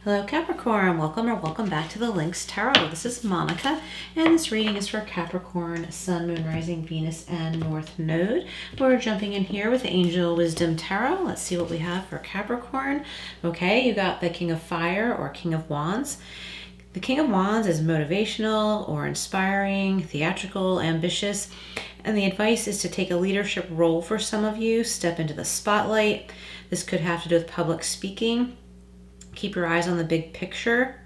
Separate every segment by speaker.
Speaker 1: Hello Capricorn, welcome or welcome back to the Lynx Tarot. This is Monica, and this reading is for Capricorn, Sun, Moon, Rising, Venus, and North Node. We're jumping in here with Angel Wisdom Tarot. Let's see what we have for Capricorn. Okay, you got the King of Fire or King of Wands. The King of Wands is motivational or inspiring, theatrical, ambitious, and the advice is to take a leadership role for some of you, step into the spotlight. This could have to do with public speaking. Keep your eyes on the big picture.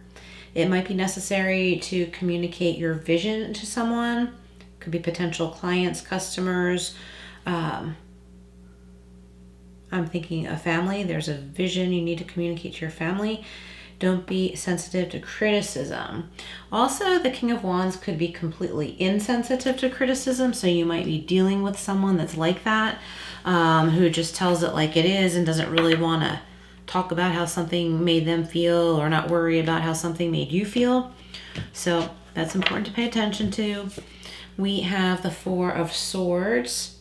Speaker 1: It might be necessary to communicate your vision to someone. Could be potential clients, customers. I'm thinking a family. There's a vision you need to communicate to your family. Don't be sensitive to criticism. Also, the King of Wands could be completely insensitive to criticism. So you might be dealing with someone that's like that, who just tells it like it is and doesn't really want to talk about how something made them feel or not worry about how something made you feel. So that's important to pay attention to. We have the Four of Swords.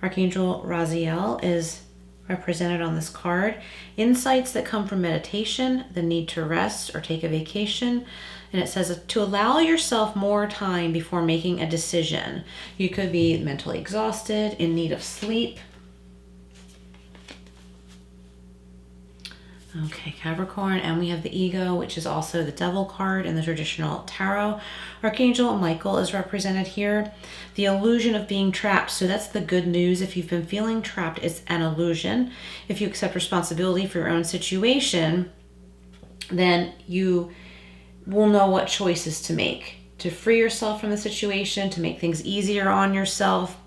Speaker 1: Archangel Raziel is represented on this card. Insights that come from meditation, the need to rest or take a vacation. And it says to allow yourself more time before making a decision. You could be mentally exhausted, in need of sleep. Okay, Capricorn, and we have the Ego, which is also the Devil card in the traditional tarot. Archangel Michael is represented here. The illusion of being trapped. So that's the good news. If you've been feeling trapped, it's an illusion. If you accept responsibility for your own situation, then you will know what choices to make to free yourself from the situation, to make things easier on yourself.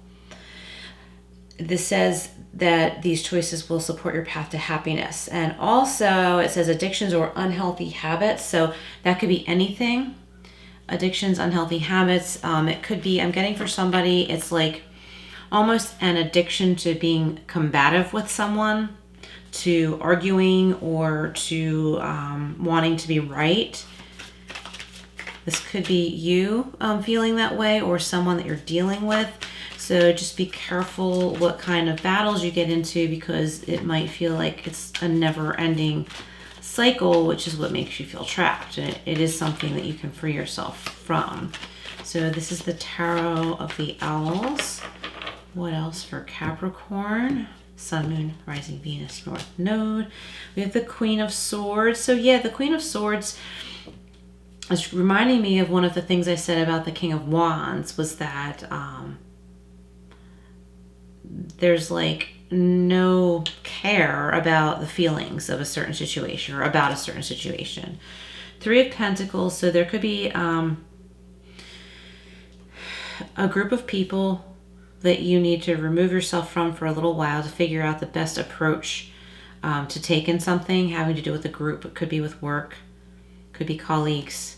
Speaker 1: This says that these choices will support your path to happiness. And also it says addictions or unhealthy habits. So that could be anything. Addictions, unhealthy habits. It could be, I'm getting for somebody, it's like almost an addiction to being combative with someone, to arguing, or to wanting to be right. This could be you feeling that way, or someone that you're dealing with. So just be careful what kind of battles you get into, because it might feel like it's a never-ending cycle, which is what makes you feel trapped. And it is something that you can free yourself from. So this is the Tarot of the Owls. What else for Capricorn? Sun, Moon, Rising, Venus, North Node. We have the Queen of Swords. So yeah, the Queen of Swords is reminding me of one of the things I said about the King of Wands, was that there's like no care about the feelings of a certain situation or about a certain situation. Three of Pentacles. So there could be a group of people that you need to remove yourself from for a little while to figure out the best approach to take in something having to do with a group. It could be with work, could be colleagues.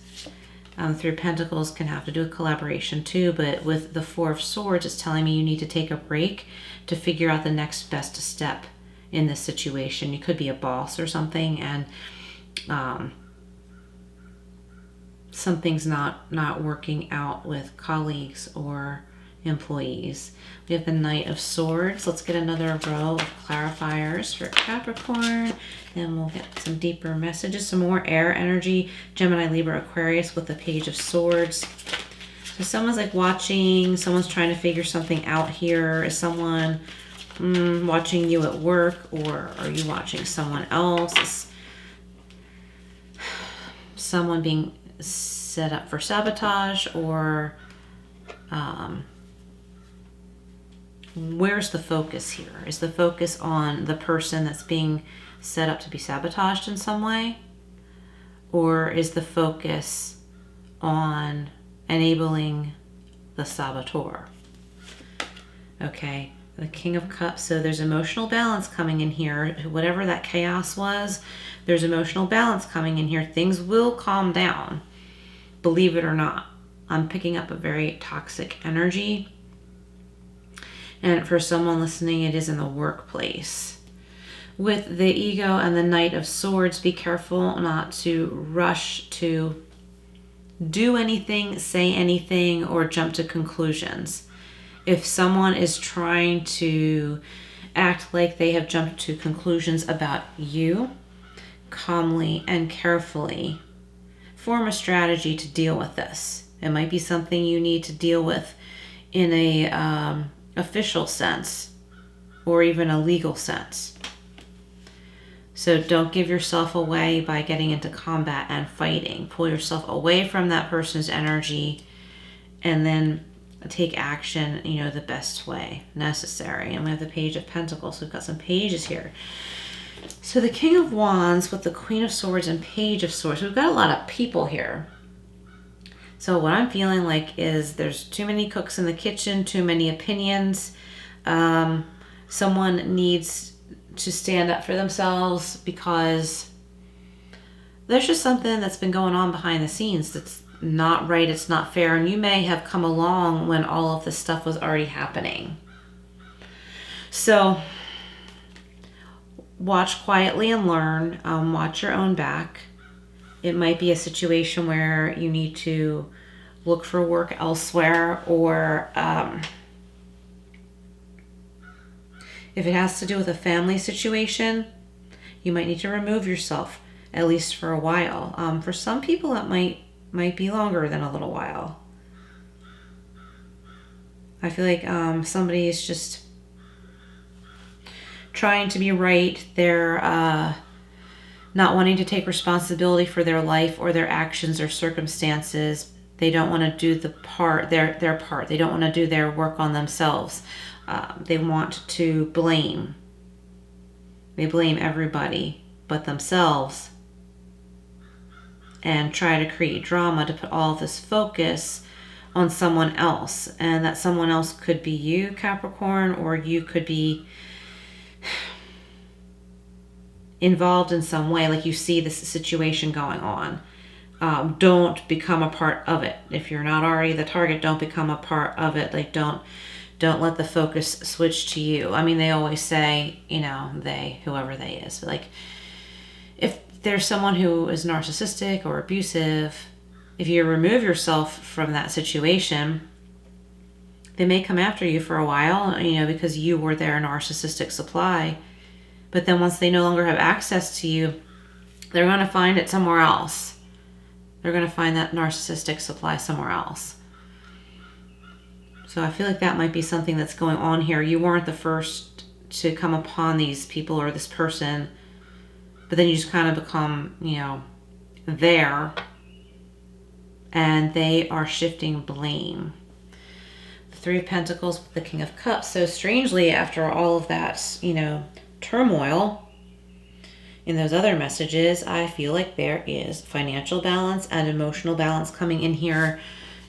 Speaker 1: Three of Pentacles can have to do with collaboration too, but with the Four of Swords, it's telling me you need to take a break to figure out the next best step in this situation. You could be a boss or something, and something's not working out with colleagues or employees. We have the Knight of Swords. Let's get another row of clarifiers for Capricorn, and we'll get some deeper messages, some more air energy. Gemini, Libra, Aquarius with the Page of Swords. So someone's like watching, someone's trying to figure something out here. Is someone watching you at work, or are you watching someone else? Is someone being set up for sabotage, or where's the focus here? Is the focus on the person that's being set up to be sabotaged in some way? Or is the focus on enabling the saboteur? Okay, the King of Cups. So there's emotional balance coming in here. Whatever that chaos was, there's emotional balance coming in here. Things will calm down, believe it or not. I'm picking up a very toxic energy. And for someone listening, it is in the workplace. With the Ego and the Knight of Swords, be careful not to rush to do anything, say anything, or jump to conclusions. If someone is trying to act like they have jumped to conclusions about you, calmly and carefully form a strategy to deal with this. It might be something you need to deal with in a official sense or even a legal sense. So don't give yourself away by getting into combat and fighting. Pull yourself away from that person's energy and then take action, the best way necessary. And we have the Page of Pentacles. So we've got some pages here. So the King of Wands with the Queen of Swords and Page of Swords. We've got a lot of people here. So what I'm feeling like is there's too many cooks in the kitchen, too many opinions. Someone needs to stand up for themselves because there's just something that's been going on behind the scenes that's not right, it's not fair, and you may have come along when all of this stuff was already happening. So watch quietly and learn. Watch your own back. It might be a situation where you need to look for work elsewhere, or if it has to do with a family situation, you might need to remove yourself, at least for a while. For some people, that might be longer than a little while. I feel like somebody is just trying to be right. They're not wanting to take responsibility for their life or their actions or circumstances. They don't want to do their part. They don't want to do their work on themselves. They want to blame. They blame everybody but themselves and try to create drama to put all this focus on someone else. And that someone else could be you, Capricorn, or you could be involved in some way, like you see this situation going on. Don't become a part of it. If you're not already the target, don't become a part of it. Like don't let the focus switch to you. I mean, they always say, whoever they is. But like, if there's someone who is narcissistic or abusive, if you remove yourself from that situation, they may come after you for a while, because you were their narcissistic supply. But then once they no longer have access to you, they're going to find it somewhere else. They're going to find that narcissistic supply somewhere else. So I feel like that might be something that's going on here. You weren't the first to come upon these people or this person, but then you just kind of become, there, and they are shifting blame. The Three of Pentacles with the King of Cups. So strangely, after all of that, turmoil in those other messages, I feel like there is financial balance and emotional balance coming in here.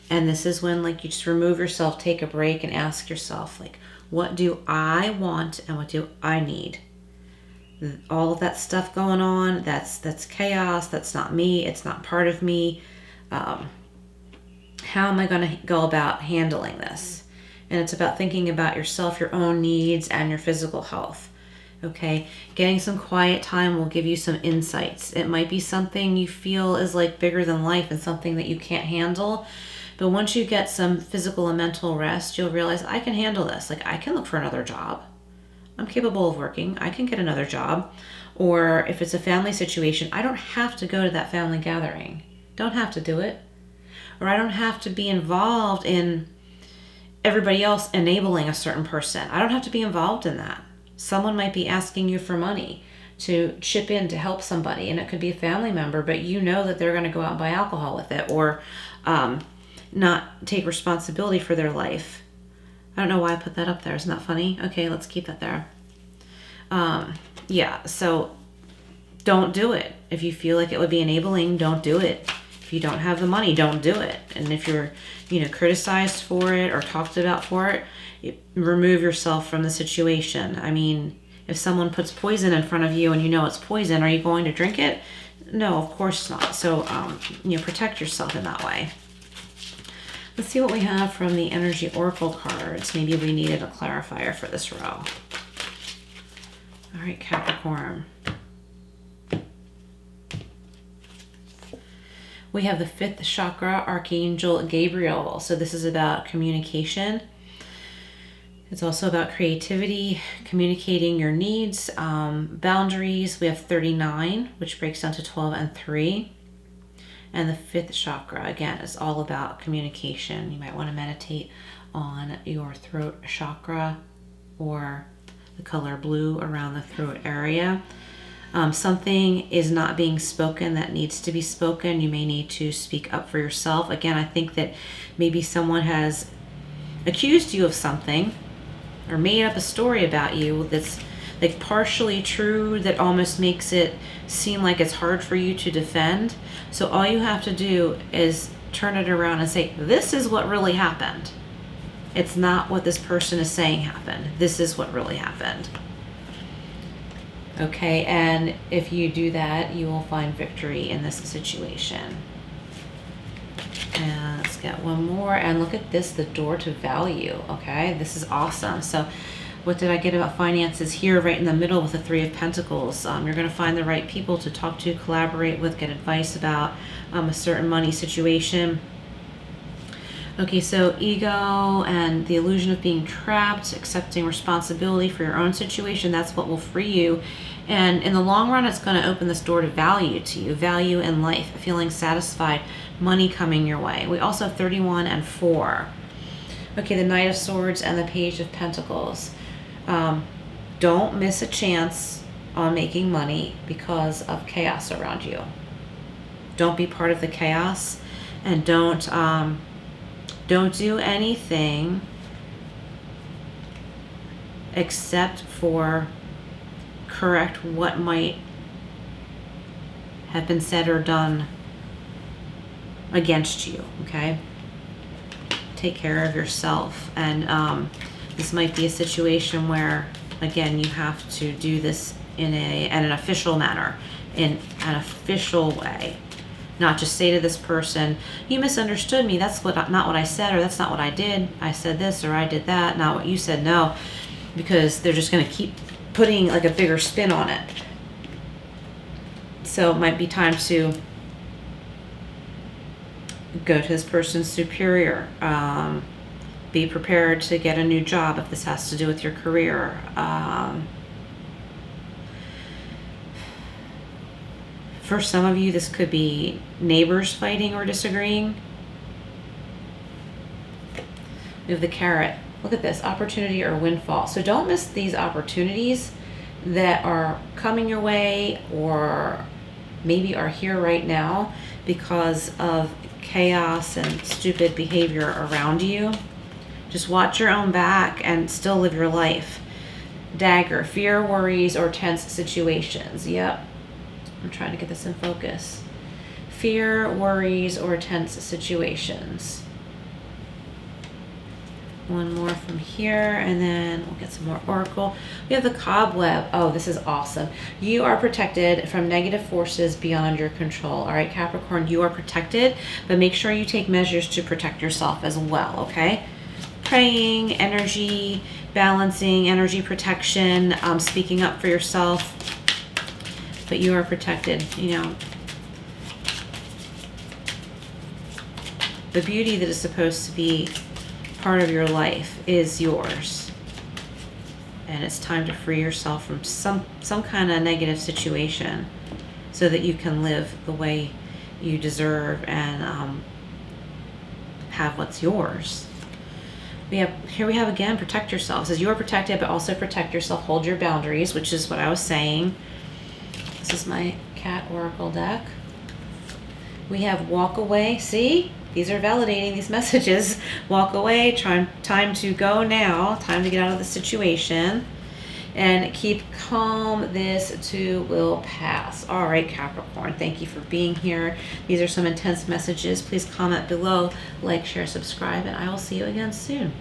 Speaker 1: And this is when, you just remove yourself, take a break, and ask yourself, what do I want and what do I need? All of that stuff going on, that's chaos. That's not me. It's not part of me. How am I going to go about handling this? And it's about thinking about yourself, your own needs, and your physical health. Okay, getting some quiet time will give you some insights. It might be something you feel is bigger than life and something that you can't handle. But once you get some physical and mental rest, you'll realize, I can handle this. I can look for another job. I'm capable of working. I can get another job. Or if it's a family situation, I don't have to go to that family gathering. Don't have to do it. Or I don't have to be involved in everybody else enabling a certain person. I don't have to be involved in that. Someone might be asking you for money to chip in to help somebody, and it could be a family member, but you know that they're going to go out and buy alcohol with it, or not take responsibility for their life. I don't know why I put that up there. Isn't that funny? Okay, let's keep that there. So don't do it. If you feel like it would be enabling, don't do it. If you don't have the money, don't do it. And if you're, criticized for it or talked about for it, remove yourself from the situation. I mean, if someone puts poison in front of you and you know it's poison, are you going to drink it? No, of course not. So, protect yourself in that way. Let's see what we have from the Energy Oracle cards. Maybe we needed a clarifier for this row. All right, Capricorn. We have the 5th chakra, Archangel Gabriel. So this is about communication. It's also about creativity, communicating your needs, boundaries. We have 39, which breaks down to 12 and 3. And the 5th chakra, again, is all about communication. You might want to meditate on your throat chakra or the color blue around the throat area. Something is not being spoken that needs to be spoken. You may need to speak up for yourself. Again, I think that maybe someone has accused you of something or made up a story about you that's like partially true, that almost makes it seem like it's hard for you to defend. So all you have to do is turn it around and say, this is what really happened. It's not what this person is saying happened. This is what really happened. Okay, and if you do that, you will find victory in this situation. And let's get one more. And look at this, the door to value. Okay, this is awesome. So what did I get about finances here right in the middle with the 3 of Pentacles? You're going to find the right people to talk to, collaborate with, get advice about a certain money situation. Okay, so ego and the illusion of being trapped, accepting responsibility for your own situation, that's what will free you. And in the long run, it's going to open this door to value to you, value in life, feeling satisfied, money coming your way. We also have 31 and 4. Okay, the Knight of Swords and the Page of Pentacles. Don't miss a chance on making money because of chaos around you. Don't be part of the chaos, and don't do anything except for correct what might have been said or done against you, okay? Take care of yourself. And this might be a situation where, again, you have to do this in an official manner, in an official way. Not just say to this person, you misunderstood me, that's not what I said, or that's not what I did. I said this, or I did that, not what you said. No, because they're just going to keep putting like a bigger spin on it. So it might be time to go to this person's superior. Be prepared to get a new job if this has to do with your career. For some of you, this could be neighbors fighting or disagreeing. We have the Carrot. Look at this, opportunity or windfall. So don't miss these opportunities that are coming your way or maybe are here right now because of chaos and stupid behavior around you. Just watch your own back and still live your life. Dagger, fear, worries, or tense situations. Yep. I'm trying to get this in focus. Fear, worries, or tense situations. One more from here, and then we'll get some more Oracle. We have the Cobweb. Oh, this is awesome. You are protected from negative forces beyond your control. All right, Capricorn, you are protected, but make sure you take measures to protect yourself as well, okay? Praying, energy, balancing, energy protection, speaking up for yourself. But you are protected, you know. The beauty that is supposed to be part of your life is yours. And it's time to free yourself from some kind of negative situation so that you can live the way you deserve and have what's yours. Here we have again, protect yourself. It says you are protected, but also protect yourself. Hold your boundaries, which is what I was saying. This is my cat oracle deck. We have walk away. See, these are validating these messages. Walk away, time to go now, time to get out of the situation, and keep calm. This too will pass. All right, Capricorn, thank you for being here. These are some intense messages. Please comment below, like, share, subscribe, and I will see you again soon.